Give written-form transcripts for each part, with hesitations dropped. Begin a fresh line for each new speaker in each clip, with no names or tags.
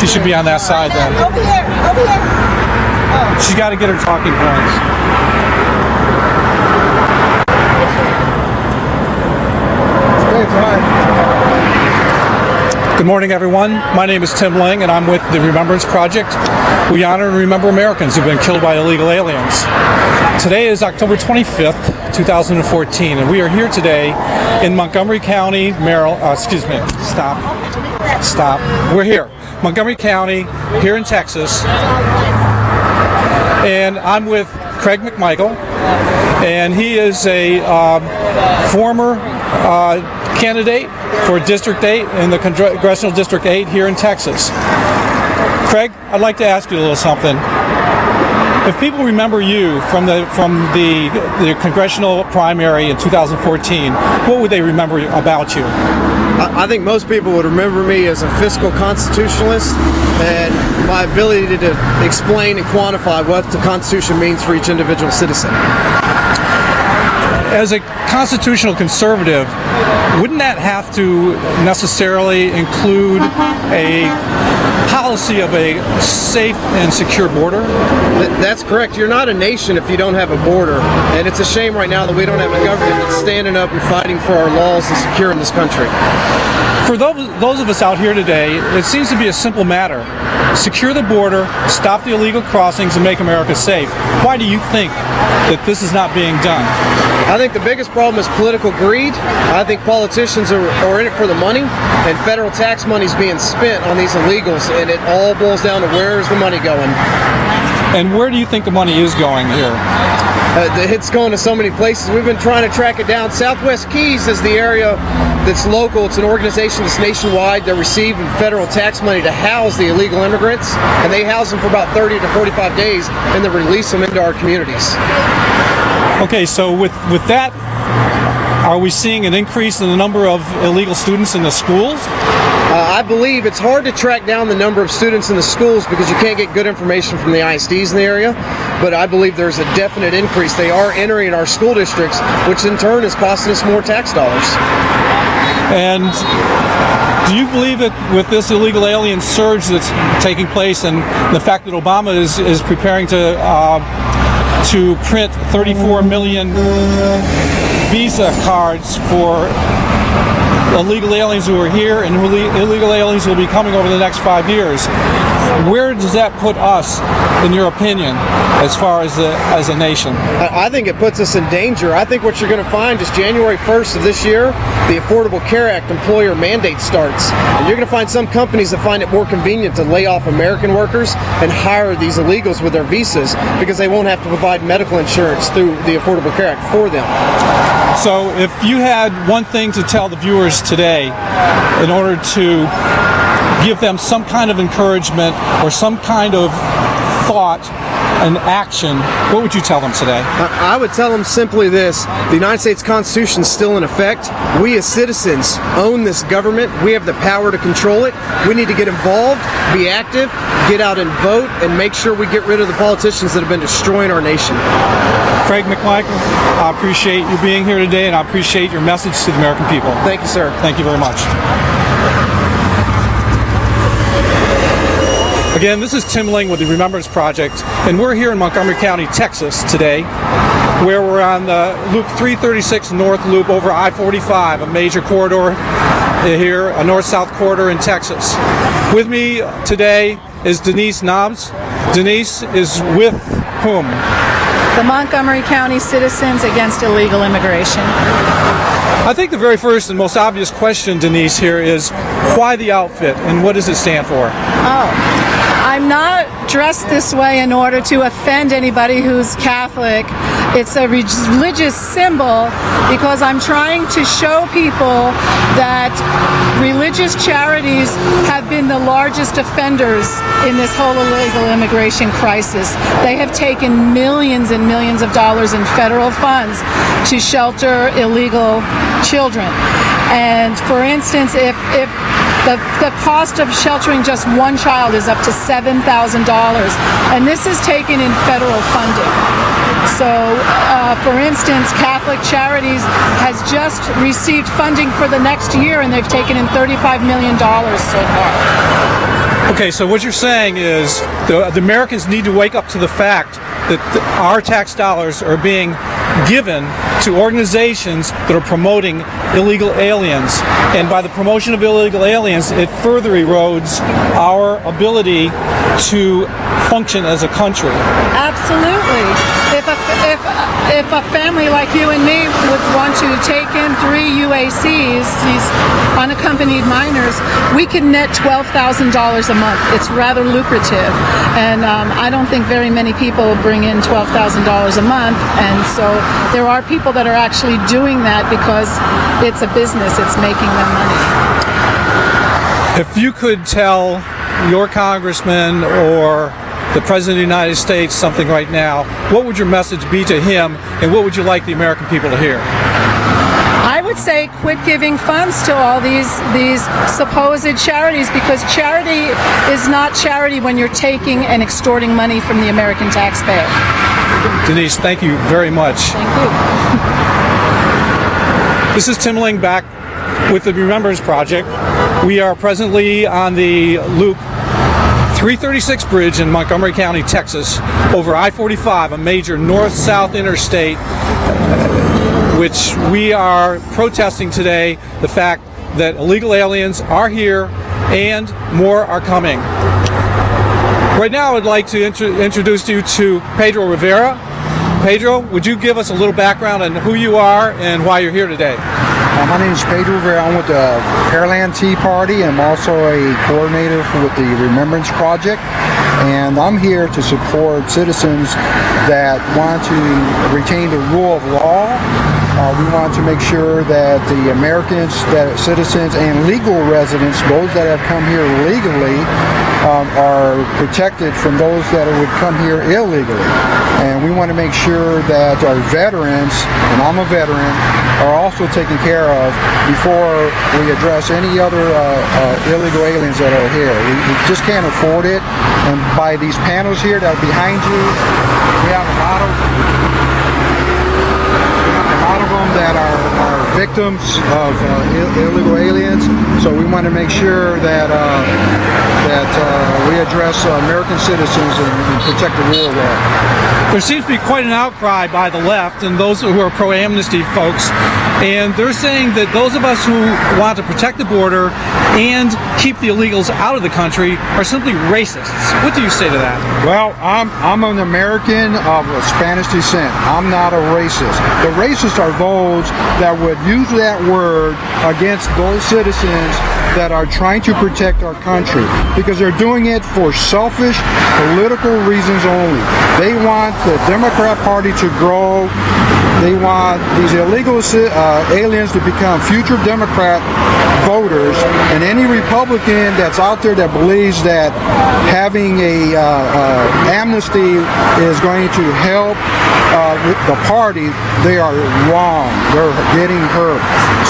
She should be on that side then.
Over here, over here. Oh.
She's got to get her talking points. Good morning, everyone. My name is Tim Ling, and I'm with the Remembance Project. We honor and remember Americans who've been killed by illegal aliens. Today is October 25th, 2014, and we are here today in Montgomery County, Maryland. Stop. We're here, Montgomery County, here in Texas, and I'm with Craig McMichael, and he is a former candidate for District 8 in the Congressional District 8 here in Texas. Craig, I'd like to ask you a little something. If people remember you from the congressional primary in 2014, what would they remember about you?
I think most people would remember me as a fiscal constitutionalist and my ability to explain and quantify what the Constitution means for each individual citizen.
As a constitutional conservative, wouldn't that have to necessarily include a policy of a safe and secure border?
That's correct. You're not a nation if you don't have a border. And it's a shame right now that we don't have a government that's standing up and fighting for our laws and securing this country.
For those of us out here today, it seems to be a simple matter. Secure the border, stop the illegal crossings, and make America safe. Why do you think that this is not being done?
I think the biggest problem is political greed. I think politicians are in it for the money, and federal tax money is being spent on these illegals, and it all boils down to where is the money going.
And where do you think the money is going here?
It's going to so many places. We've been trying to track it down. Southwest Keys is the area that's local. It's an organization that's nationwide. They're receiving federal tax money to house the illegal immigrants, and they house them for about 30 to 45 days, and then release them into our communities.
Okay, so with that, are we seeing an increase in the number of illegal students in the schools?
I believe it's hard to track down the number of students in the schools because you can't get good information from the ISDs in the area, but I believe there's a definite increase. They are entering our school districts, which in turn is costing us more tax dollars.
And do you believe that with this illegal alien surge that's taking place and the fact that Obama is preparing to print 34 million Visa cards for illegal aliens who are here and illegal aliens who will be coming over the next 5 years, where does that put us, in your opinion, as far as a nation?
I think it puts us in danger. I think what you're going to find is January 1st of this year, the Affordable Care Act employer mandate starts. And you're going to find some companies that find it more convenient to lay off American workers and hire these illegals with their visas because they won't have to provide medical insurance through the Affordable Care Act for them.
So if you had one thing to tell the viewers today in order to give them some kind of encouragement or some kind of thought and action, what would you tell them today?
I would tell them simply this: the United States Constitution is still in effect. We as citizens own this government. We have the power to control it. We need to get involved, be active, get out and vote, and make sure we get rid of the politicians that have been destroying our nation.
Craig McMichael, I appreciate you being here today, and I appreciate your message to the American people.
Thank you, sir.
Thank you very much. Again, this is Tim Ling with the Remembance Project, and we're here in Montgomery County, Texas today, where we're on the Loop 336 North Loop over I-45, a major corridor here, a north-south corridor in Texas. With me today is Denise Knobs. Denise is with whom?
The Montgomery County Citizens Against Illegal Immigration.
I think the very first and most obvious question, Denise, here is why the outfit and what does it stand for?
I'm not dressed this way in order to offend anybody who's Catholic. It's a religious symbol because I'm trying to show people that religious charities have been the largest offenders in this whole illegal immigration crisis. They have taken millions and millions of dollars in federal funds to shelter illegal children. And for instance, if the cost of sheltering just one child is up to $7,000, and this is taken in federal funding. So, for instance, Catholic Charities has just received funding for the next year, and they've taken in $35 million so far.
Okay, so what you're saying is the Americans need to wake up to the fact that our tax dollars are being given to organizations that are promoting illegal aliens. And by the promotion of illegal aliens, it further erodes our ability to function as a country.
Absolutely. If a family like you and me would want to take in 3 UACs, these unaccompanied minors, we can net $12,000 a month. It's rather lucrative, and I don't think very many people bring in $12,000 a month, and so there are people that are actually doing that because it's a business, it's making them money.
If you could tell your congressman or the President of the United States something right now, what would your message be to him, and what would you like the American people to hear?
I would say quit giving funds to all these supposed charities, because charity is not charity when you're taking and extorting money from the American taxpayer.
Denise, thank you very much.
Thank you.
This is Tim Ling back with the Remembance Project. We are presently on the Loop 336 bridge in Montgomery County, Texas, over I-45, a major north-south interstate, which we are protesting today the fact that illegal aliens are here and more are coming. Right now I would like to introduce you to Pedro Rivera. Pedro, would you give us a little background on who you are and why you're here today?
My name is Pedro Rivera. I'm with the Pearland Tea Party. I'm also a coordinator with the Remembance Project, and I'm here to support citizens that want to retain the rule of law. We want to make sure that the Americans, that citizens and legal residents, those that have come here legally, are protected from those that would come here illegally. And we want to make sure that our veterans, and I'm a veteran, are also taken care of before we address any other illegal aliens that are here. We just can't afford it. And by these panels here that are behind you, we have a lot of them that are victims of illegal aliens. So we want to make sure that we address American citizens and protect the rule of law.
There seems to be quite an outcry by the left and those who are pro-amnesty folks, and they're saying that those of us who want to protect the border and keep the illegals out of the country are simply racists. What do you say to that?
Well, I'm an American of Spanish descent. I'm not a racist. The racists are those that would use that word against those citizens that are trying to protect our country, because they're doing it for selfish political reasons only. They want the Democrat Party to grow. They want these illegal aliens to become future Democrat voters, and any Republican that's out there that believes that having a amnesty is going to help the party, they are wrong. They're getting hurt.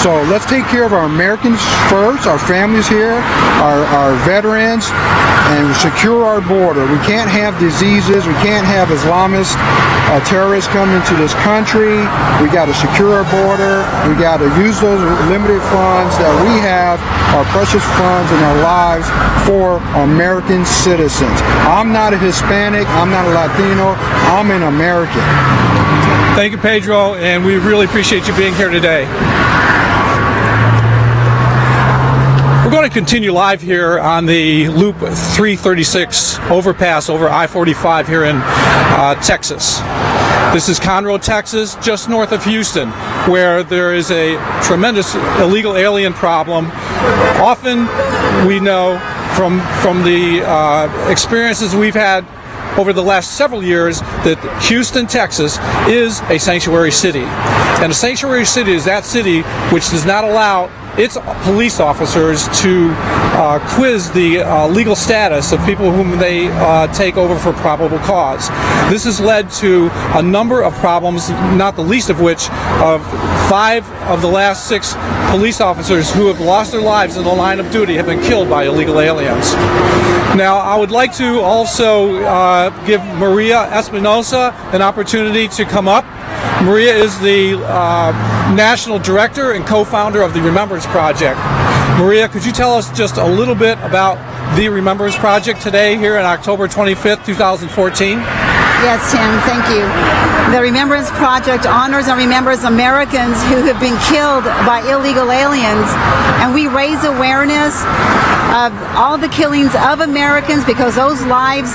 So let's take care of our Americans first, our families here, our veterans, and secure our border. We can't have diseases. We can't have Islamist terrorists come into this country. We got to secure our border. We got to use those limited funds that we have, our precious funds in our lives, for American citizens. I'm not a Hispanic. I'm not a Latino. I'm an American.
Thank you, Pedro, and we really appreciate you being here today. We're going to continue live here on the Loop 336 overpass over I-45 here in Texas. This is Conroe, Texas, just north of Houston, where there is a tremendous illegal alien problem. Often we know from the experiences we've had over the last several years that Houston, Texas is a sanctuary city. And a sanctuary city is that city which does not allow its police officers to quiz the legal status of people whom they take over for probable cause. This has led to a number of problems, not the least of which of 5 of the last 6 police officers who have lost their lives in the line of duty have been killed by illegal aliens. Now, I would like to also give Maria Espinosa an opportunity to come up. Maria is the National Director and co-founder of the Remembance Project. Maria, could you tell us just a little bit about the Remembance Project today here on October 25th, 2014?
Yes, Tim, thank you. The Remembance Project honors and remembers Americans who have been killed by illegal aliens, and we raise awareness of all the killings of Americans because those lives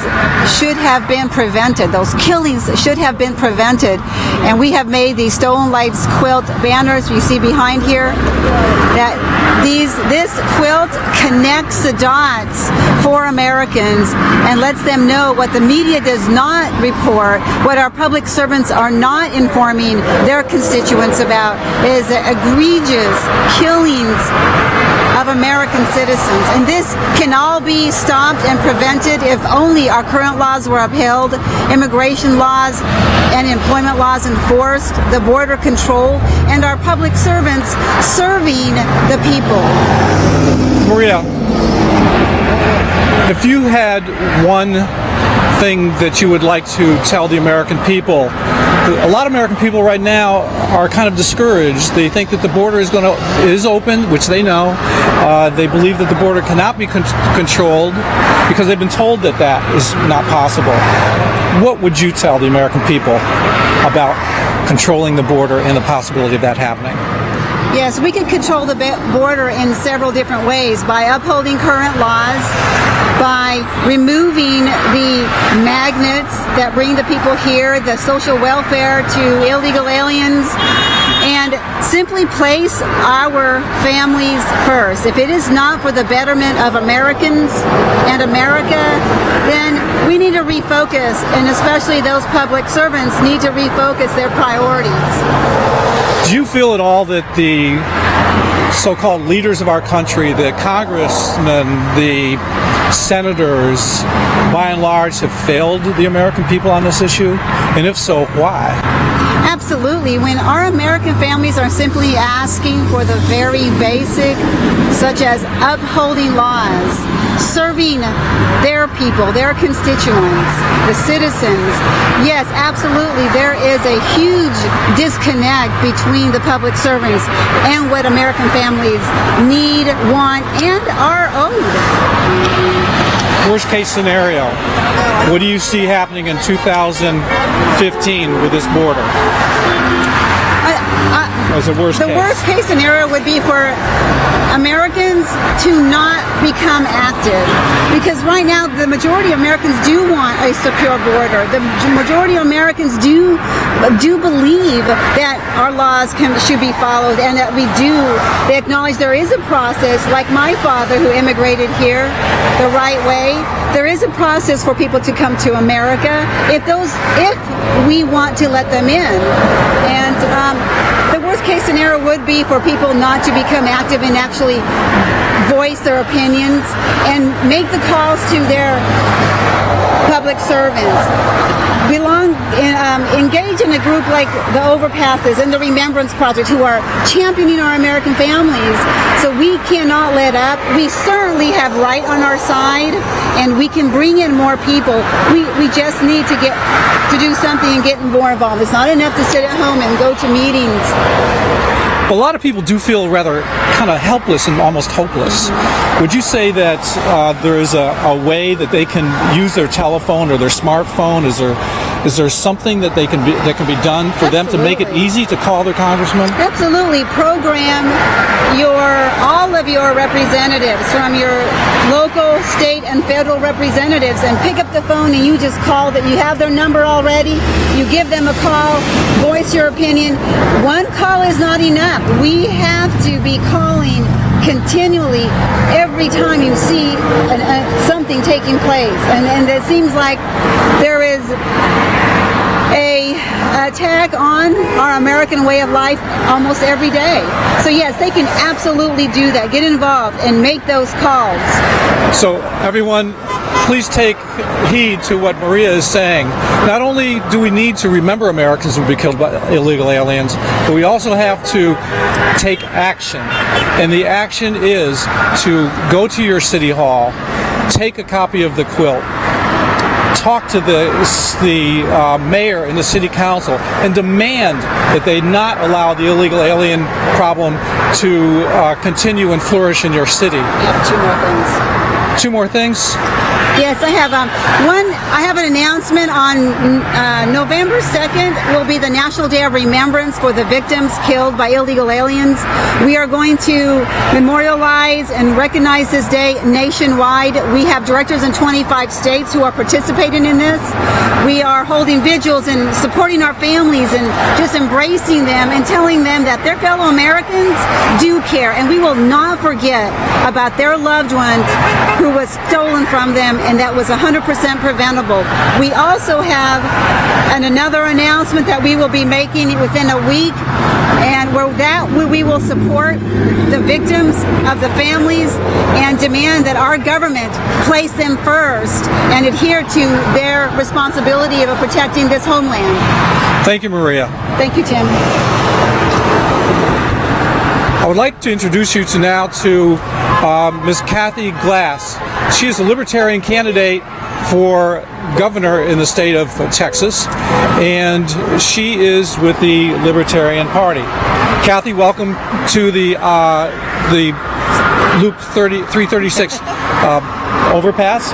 should have been prevented. Those killings should have been prevented. And we have made these Stolen Lives quilt banners you see behind here. This quilt connects the dots for Americans and lets them know what the media does not report, what our public servants are not informing their constituents about is the egregious killings of American citizens. And this can all be stopped and prevented if only our current laws were upheld, immigration laws and employment laws enforced, the border control, and our public servants serving the people.
Maria, if you had one thing that you would like to tell the American people, a lot of American people right now are kind of discouraged. They think that the border is open, which they know. They believe that the border cannot be controlled because they've been told that that is not possible. What would you tell the American people about controlling the border and the possibility of that happening?
Yes, we can control the border in several different ways: by upholding current laws, by removing the magnets that bring the people here, the social welfare to illegal aliens, and simply place our families first. If it is not for the betterment of Americans and America, then we need to refocus, and especially those public servants need to refocus their priorities.
Do you feel at all that the so-called leaders of our country, the congressmen, the senators, by and large, have failed the American people on this issue? And if so, why?
Absolutely. When our American families are simply asking for the very basic, such as upholding laws, serving their people, their constituents, the citizens, yes, absolutely, there is a huge disconnect between the public servants and what American families need, want, and are owed.
Worst case scenario, what do you see happening in 2015 with this border? As a worst case?
Worst case scenario would be for Americans to not become active, because right now the majority of Americans do want a secure border. The majority of Americans do believe that our laws should be followed, and that they acknowledge there is a process, like my father who immigrated here the right way. There is a process for people to come to America if we want to let them in. And the worst case scenario would be for people not to become active and actually voice their opinions and make the calls to their public servants. Engage in a group like the Overpasses and the Remembance Project, who are championing our American families. So we cannot let up. We certainly have right on our side, and we can bring in more people. We just need to do something and get more involved. It's not enough to sit at home and go to meetings.
A lot of people do feel rather kind of helpless and almost hopeless. Would you say that there is a way that they can use their telephone or their smartphone? Is there something that can be done for them to make it easy to call their congressman?
Absolutely. Program all of your representatives, from your local, state, and federal representatives, and pick up the phone and you just call that. You have their number already. You give them a call, voice your opinion. One call is not enough. We have to be calling continually every time you see something taking place, and it seems like there is a attack on our American way of life almost every day. So yes, they can absolutely do that. Get involved and make those calls.
So everyone, please take heed to what Maria is saying. Not only do we need to remember Americans who will be killed by illegal aliens, but we also have to take action. And the action is to go to your city hall, take a copy of the quilt, talk to the mayor and the city council and demand that they not allow the illegal alien problem to continue and flourish in your city?
I have two more things.
Two more things?
Yes, I have one. I have an announcement on November 2nd will be the National Day of Remembrance for the victims killed by illegal aliens. We are going to memorialize and recognize this day nationwide. We have directors in 25 states who are participating in this. We are holding vigils and supporting our families and just embracing them and telling them that their fellow Americans do care, and we will not forget about their loved ones who was stolen from them, and that was 100% preventable. We also have another announcement that we will be making within a week, and we will support the victims of the families and demand that our government place them first and adhere to their responsibility of protecting this homeland.
Thank you, Maria.
Thank you, Tim.
I would like to introduce you now to Ms. Kathy Glass. She is a Libertarian candidate for governor in the state of Texas, and she is with the Libertarian Party. Kathy, welcome to the Loop 336 Overpass.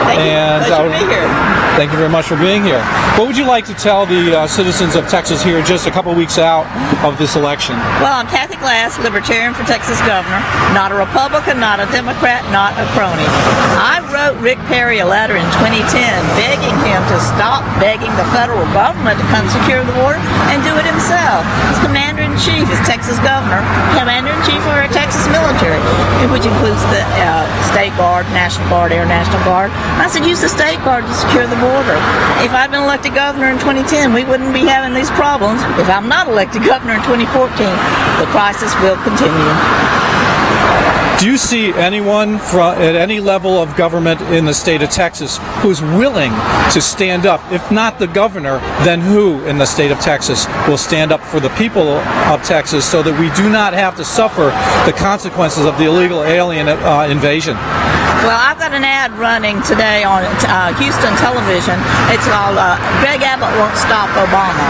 Thank you. Pleasure to be here.
Thank you very much for being here. What would you like to tell the citizens of Texas here just a couple weeks out of this election?
Well, I'm Kathy Glass, Libertarian for Texas Governor. Not a Republican, not a Democrat, not a crony. I wrote Rick Perry a letter in 2010 begging him to stop begging the federal government to come secure the border and do it himself. He's Commander-in-Chief, is Texas Governor, Commander-in-Chief of our Texas military, which includes the State Guard, National Guard, Air National Guard. And I said, use the State Guard to secure the border. If I'd been elected governor in 2010, we wouldn't be having these problems. If I'm not elected governor in 2014, the crisis will continue.
Do you see anyone at any level of government in the state of Texas who's willing to stand up? If not the governor, then who in the state of Texas will stand up for the people of Texas so that we do not have to suffer the consequences of the illegal alien invasion?
Well, I've got an ad running today on Houston television. It's called Greg Abbott Won't Stop Obama.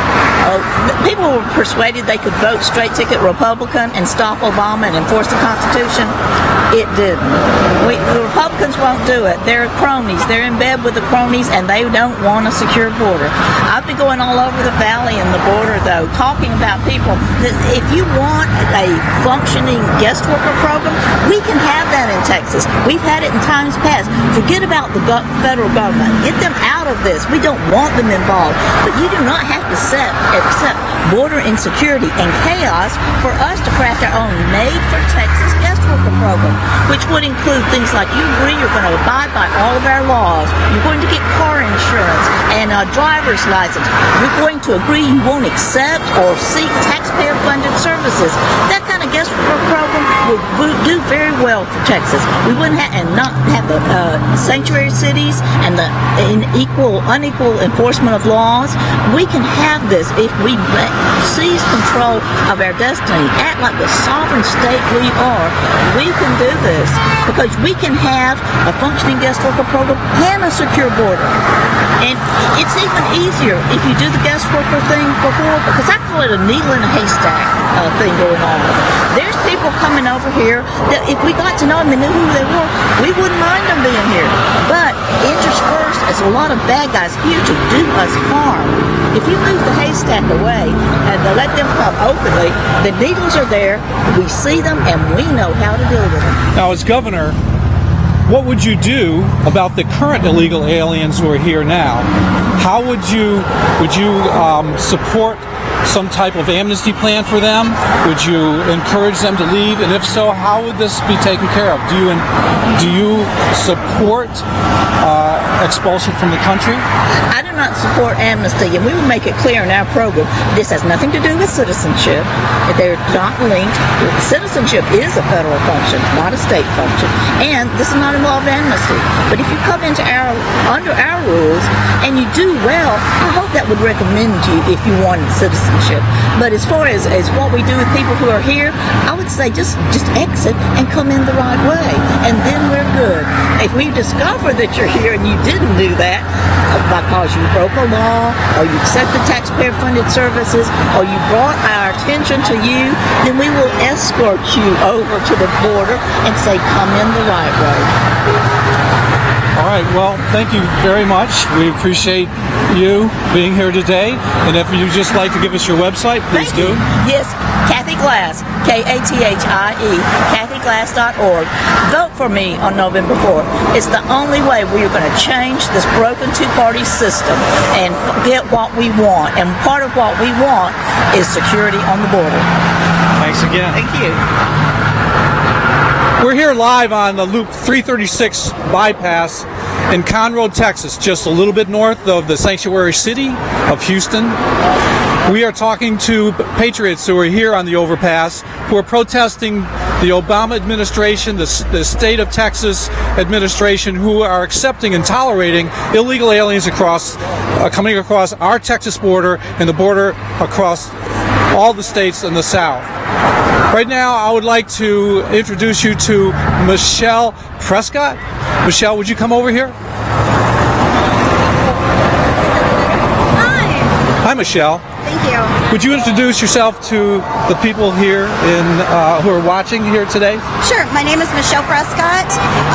People were persuaded they could vote straight ticket Republican and stop Obama and enforce the Constitution. It didn't. The Republicans won't do it. They're cronies. They're in bed with the cronies, and they don't want a secure border. I've been going all over the valley and the border, though, talking about people that if you want a functioning guest worker program, we can have that in Texas. We've had it in times past. Forget about the federal government. Get them out of this. We don't want them involved. But you do not have to accept border insecurity and chaos for us to craft our own made-for-Texas guest worker program, which would include things like you agree you're going to abide by all of our laws, you're going to get car insurance and a driver's license, you're going to agree you won't accept or seek taxpayer-funded services. That kind of guest worker program would do very well for Texas. We wouldn't not have the sanctuary cities and the unequal enforcement of laws. We can have this if we seize control of our destiny, act like the sovereign state we are. We can do this because we can have a functioning guest worker program and a secure border. And it's even easier if you do the guest worker thing before, because I call it a needle in a haystack thing going on. There's people coming over here that if we got to know them and knew who they were, we wouldn't mind them being here. But interspersed is a lot of bad guys here to do us harm. If you move the haystack away and let them come openly, the needles are there, we see them, and we know how to deal with them.
Now, as governor, what would you do about the current illegal aliens who are here now? How would you support some type of amnesty plan for them? Would you encourage them to leave? And if so, how would this be taken care of? Do you support expulsion from the country?
I do not support amnesty, and we will make it clear in our program this has nothing to do with citizenship. They're not linked. Citizenship is a federal function, not a state function, and this does not involve amnesty. But if you come into under our rules and you do well, I hope that would recommend you if you wanted citizenship. But as far as what we do with people who are here, I would say just exit and come in the right way, and then we're good. If we discover that you're here and you you didn't do that because you broke a law or you accepted taxpayer-funded services or you brought our attention to you, then we will escort you over to the border and say, come in the right road.
All right, well, thank you very much. We appreciate you being here today. And if you'd just like to give us your website, please
Thank
do.
you. Yes, Kathy Glass, Kathie, KathyGlass.org. Vote for me on November 4th. It's the only way we are going to change this broken two-party system and get what we want. And part of what we want is security on the border.
Thanks again.
Thank you.
We're here live on the Loop 336 bypass in Conroe, Texas, just a little bit north of the sanctuary city of Houston. We are talking to patriots who are here on the overpass who are protesting the Obama administration, the state of Texas administration, who are accepting and tolerating illegal aliens coming across our Texas border and the border across all the states in the South. Right now, I would like to introduce you to Michelle Prescott. Michelle, would you come over here?
Hi.
Hi, Michelle.
Thank you.
Would you introduce yourself to the people here who are watching here today?
Sure. My name is Michelle Prescott.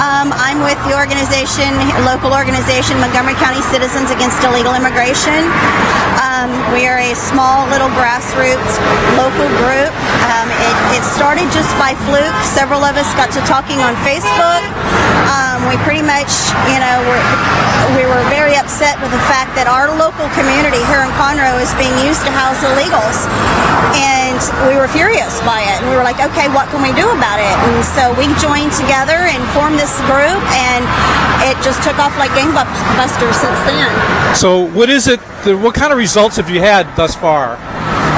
I'm with the local organization, Montgomery County Citizens Against Illegal Immigration. We are a small little grassroots local group. It started just by fluke. Several of us got to talking on Facebook. We pretty much, we were very upset with the fact that our local community here in Conroe is being used to house illegals. And we were furious by it. And we were like, okay, what can we do about it? And so we joined together and formed this group, and it just took off like gangbusters since then.
So what is it, what kind of results have you had thus far?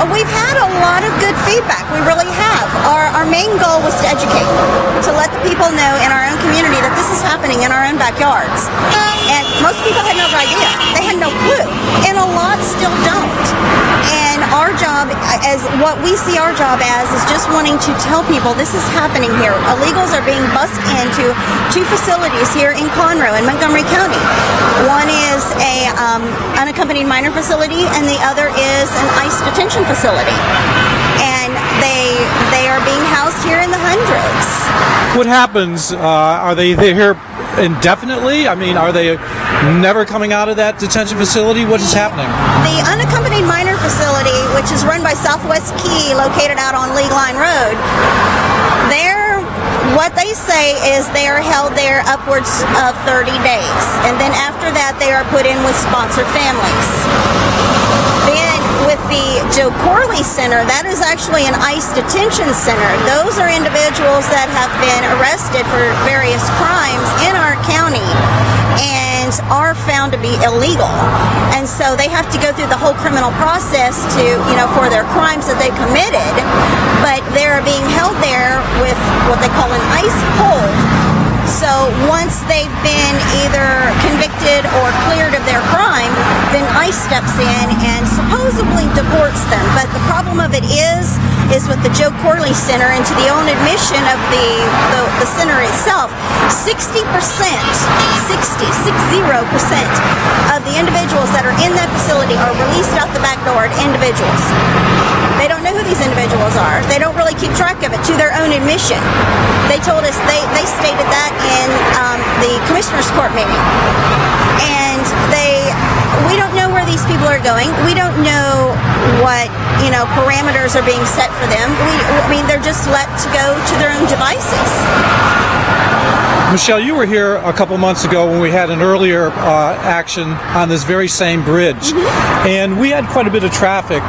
We've had a lot of good feedback. We really have. Our main goal was to educate, to let the people know in our own community that this is happening in our own backyards. And most people had no idea. They had no clue. And a lot still don't. And our job, as what we see our job as, is just wanting to tell people this is happening here. Illegals are being bussed into two facilities here in Conroe in Montgomery County. One is a unaccompanied minor facility, and the other is an ICE detention facility. And they are being housed here in the hundreds.
What happens? Are they here indefinitely? I mean, are they never coming out of that detention facility? What is happening?
The unaccompanied minor facility, which is run by Southwest Key, located out on League Line Road, what they say is they are held there upwards of 30 days. And then after that, they are put in with sponsor families. Then with the Joe Corley Center, that is actually an ICE detention center. Those are individuals that have been arrested for various crimes in our county and are found to be illegal. And so they have to go through the whole criminal process for their crimes that they committed. But they're being held there with what they call an ICE hold. So once they've been either convicted or cleared of their crime, then ICE steps in and supposedly deports them. But the problem of it is with the Joe Corley Center, and to the own admission of the center itself, 60% of the individuals that are in that facility are released out the back door to individuals. They don't know who these individuals are. They don't really keep track of it, to their own admission. They told us, they stated that in the Commissioner's Court meeting. And we don't know where these people are going. We don't know what, parameters are being set for them. They're just let to go to their own devices.
Michelle, you were here a couple months ago when we had an earlier action on this very same bridge. Mm-hmm. And we had quite a bit of traffic.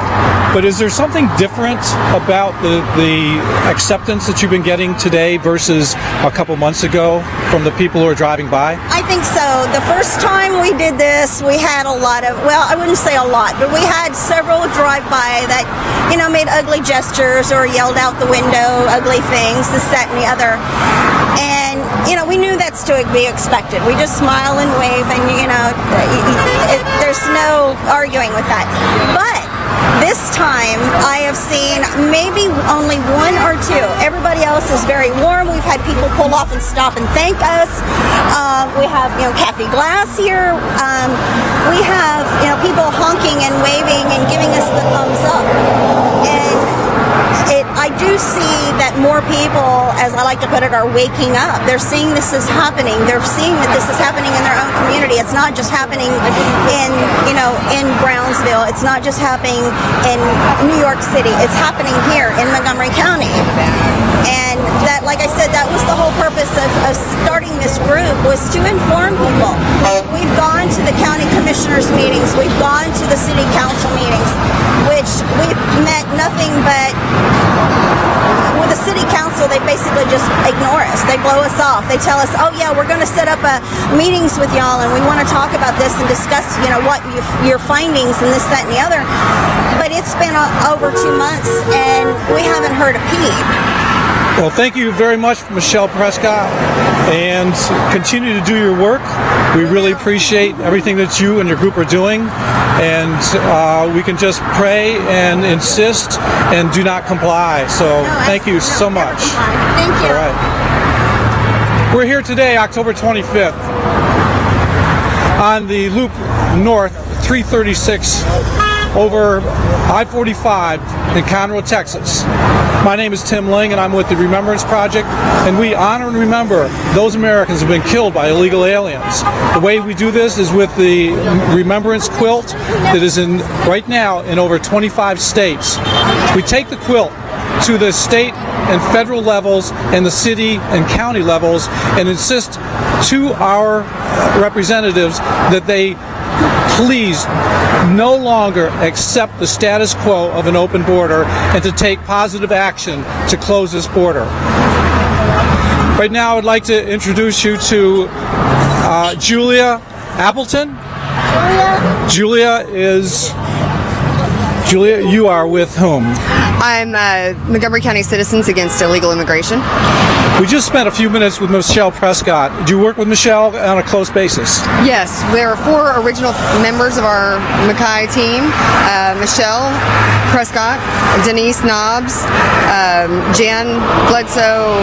But is there something different about the acceptance that you've been getting today versus a couple months ago from the people who are driving by?
I think so. The first time we did this, we had a lot of, I wouldn't say a lot, but we had several drive-by that, made ugly gestures or yelled out the window, ugly things, this, that, and the other. And, we knew that's to be expected. We just smile and wave and, there's no arguing with that. But this time, I have seen maybe only one or two. Everybody else is very warm. We've had people pull off and stop and thank us. We have, Kathy Glass here. We have, people honking and waving and giving us the thumbs up. And I do see that more people, as I like to put it, are waking up. They're seeing this is happening. They're seeing that this is happening in their own community. It's not just happening in Brownsville. It's not just happening in New York City. It's happening here in Montgomery County. And that, like I said, that was the whole purpose of starting this group, was to inform people. We've gone to the county commissioners meetings. We've gone to the city council meetings, which we've met nothing but, with the city council, they basically just ignore us. They blow us off. They tell us, oh yeah, we're going to set up meetings with y'all and we want to talk about this and discuss, what your findings and this, that, and the other. But it's been over 2 months and we haven't heard a peep.
Well, thank you very much, Michelle Prescott, and continue to do your work. We really appreciate everything that you and your group are doing, and we can just pray and insist and do not comply. So thank you so much.
Thank you.
All right. We're here today, October 25th, on the Loop North 336 over I-45 in Conroe, Texas. My name is Tim Ling, and I'm with the Remembance Project, and we honor and remember those Americans who have been killed by illegal aliens. The way we do this is with the Remembrance quilt that is right now in over 25 states. We take the quilt to the state and federal levels and the city and county levels and insist to our representatives that they please no longer accept the status quo of an open border and to take positive action to close this border. Right now I would like to introduce you to Julia Appleton. Julia, you are with whom?
I'm Montgomery County Citizens Against Illegal Immigration.
We just spent a few minutes with Michelle Prescott. Do you work with Michelle on a close basis?
Yes, there are 4 original members of our MCCAII team. Michelle Prescott, Denise Knobs, Jan Bledsoe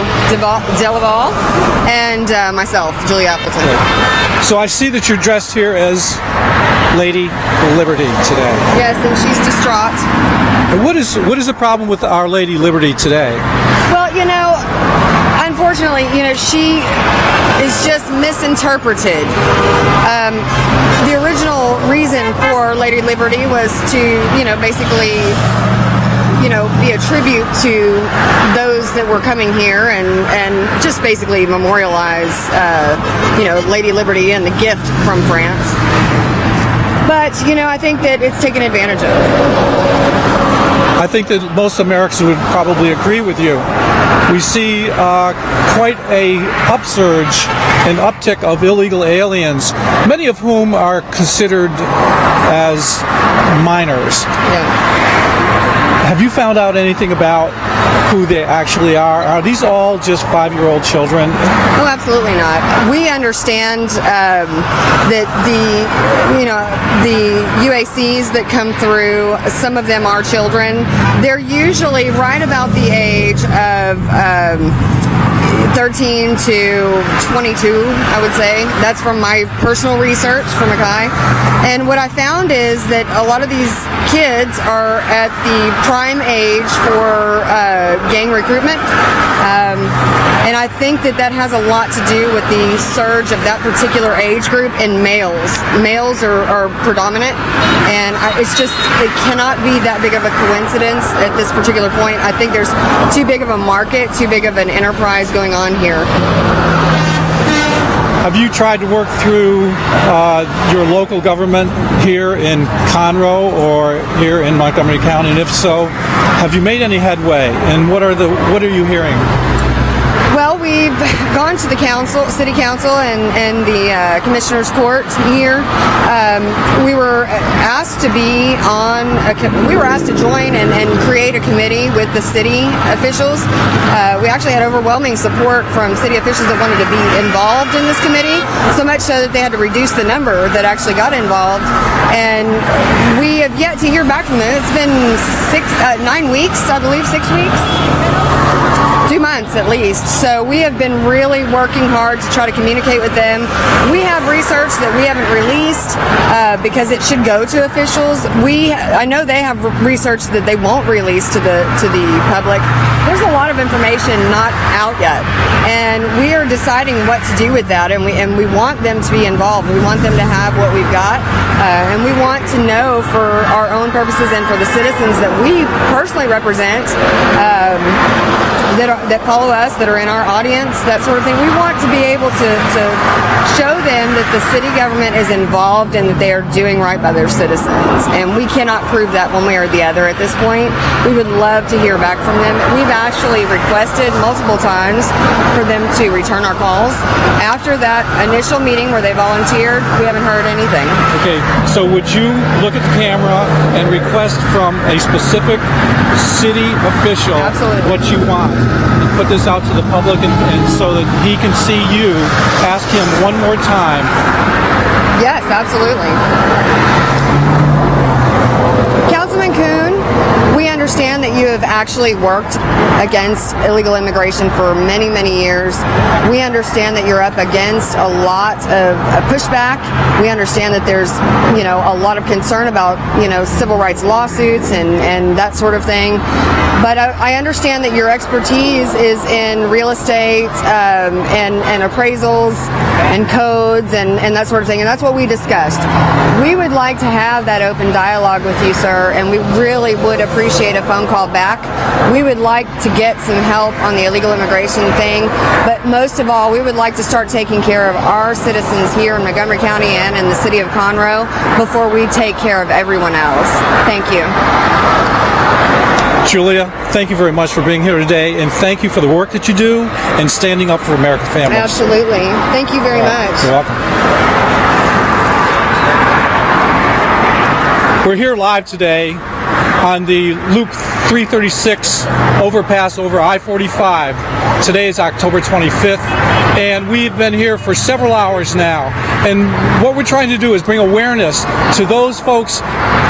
Delaval, and myself, Julia Appleton.
So I see that you're dressed here as Lady Liberty today.
Yes, and she's distraught.
And what is the problem with Our Lady Liberty today?
Well, unfortunately, she is just misinterpreted. The original reason for Lady Liberty was to, basically, be a tribute to those that were coming here and just basically memorialize, Lady Liberty and the gift from France. But, I think that it's taken advantage of.
I think that most Americans would probably agree with you. We see quite a upsurge and uptick of illegal aliens, many of whom are considered as minors.
Yeah.
Have you found out anything about who they actually are? Are these all just 5-year-old children?
Oh, absolutely not. We understand that the UACs that come through, some of them are children. They're usually right about the age of 13 to 22, I would say. That's from my personal research from MCCAII. And what I found is that a lot of these kids are at the prime age for gang recruitment. And I think that has a lot to do with the surge of that particular age group in males. Males are predominant, and it cannot be that big of a coincidence at this particular point. I think there's too big of a market, too big of an enterprise going on here.
Have you tried to work through your local government here in Conroe or here in Montgomery County? And if so, have you made any headway? And what are you hearing?
Well, we've gone to the city council and the commissioner's court here. We were asked to join and create a committee with the city officials. We actually had overwhelming support from city officials that wanted to be involved in this committee, so much so that they had to reduce the number that actually got involved. And we have yet to hear back from them. It's been 9 weeks, I believe, 6 weeks. 2 months at least. So we have been really working hard to try to communicate with them. We have research that we haven't released because it should go to officials. I know they have research that they won't release to the public. There's a lot of information not out yet, and we are deciding what to do with that. And we want them to be involved. We want them to have what we've got, and we want to know for our own purposes and for the citizens that we personally represent. That follow us, that are in our audience, that sort of thing. We want to be able to show them that the city government is involved and that they are doing right by their citizens. And we cannot prove that one way or the other at this point. We would love to hear back from them. We've actually requested multiple times for them to return our calls. After that initial meeting where they volunteered, we haven't heard anything.
Okay, so would you look at the camera and request from a specific city official
Absolutely.
what you want? And put this out to the public and so that he can see you. Ask him one more time.
Yes, absolutely. Councilman Kuhn, we understand that you have actually worked against illegal immigration for many, many years. We understand that you're up against a lot of pushback. We understand that there's, a lot of concern about, civil rights lawsuits and that sort of thing. But I understand that your expertise is in real estate and appraisals and codes and that sort of thing. And that's what we discussed. We would like to have that open dialogue with you, sir, and we really would appreciate a phone call back. We would like to get some help on the illegal immigration thing, but most of all, we would like to start taking care of our citizens here in Montgomery County and in the city of Conroe before we take care of everyone else. Thank you.
Julia, thank you very much for being here today, and thank you for the work that you do and standing up for American families.
Absolutely. Thank you very much.
You're welcome. We're here live today on the Loop 336 overpass over I-45. Today is October 25th, and we've been here for several hours now. And what we're trying to do is bring awareness to those folks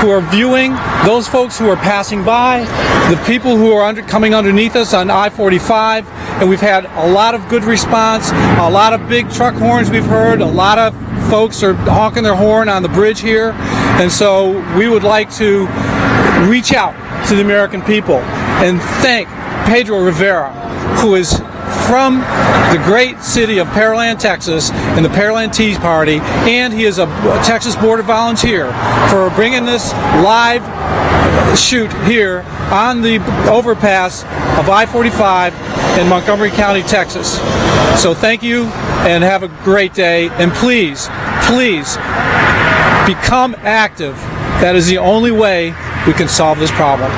who are viewing, those folks who are passing by, the people who are coming underneath us on I-45. And we've had a lot of good response, a lot of big truck horns we've heard, a lot of folks are honking their horn on the bridge here. And so we would like to reach out to the American people and thank Pedro Rivera, who is from the great city of Pearland, Texas, and the Pearland Tea Party, and he is a Texas Border Volunteer, for bringing this live shoot here on the overpass of I-45 in Montgomery County, Texas. So thank you and have a great day, and please, please become active. That is the only way we can solve this problem.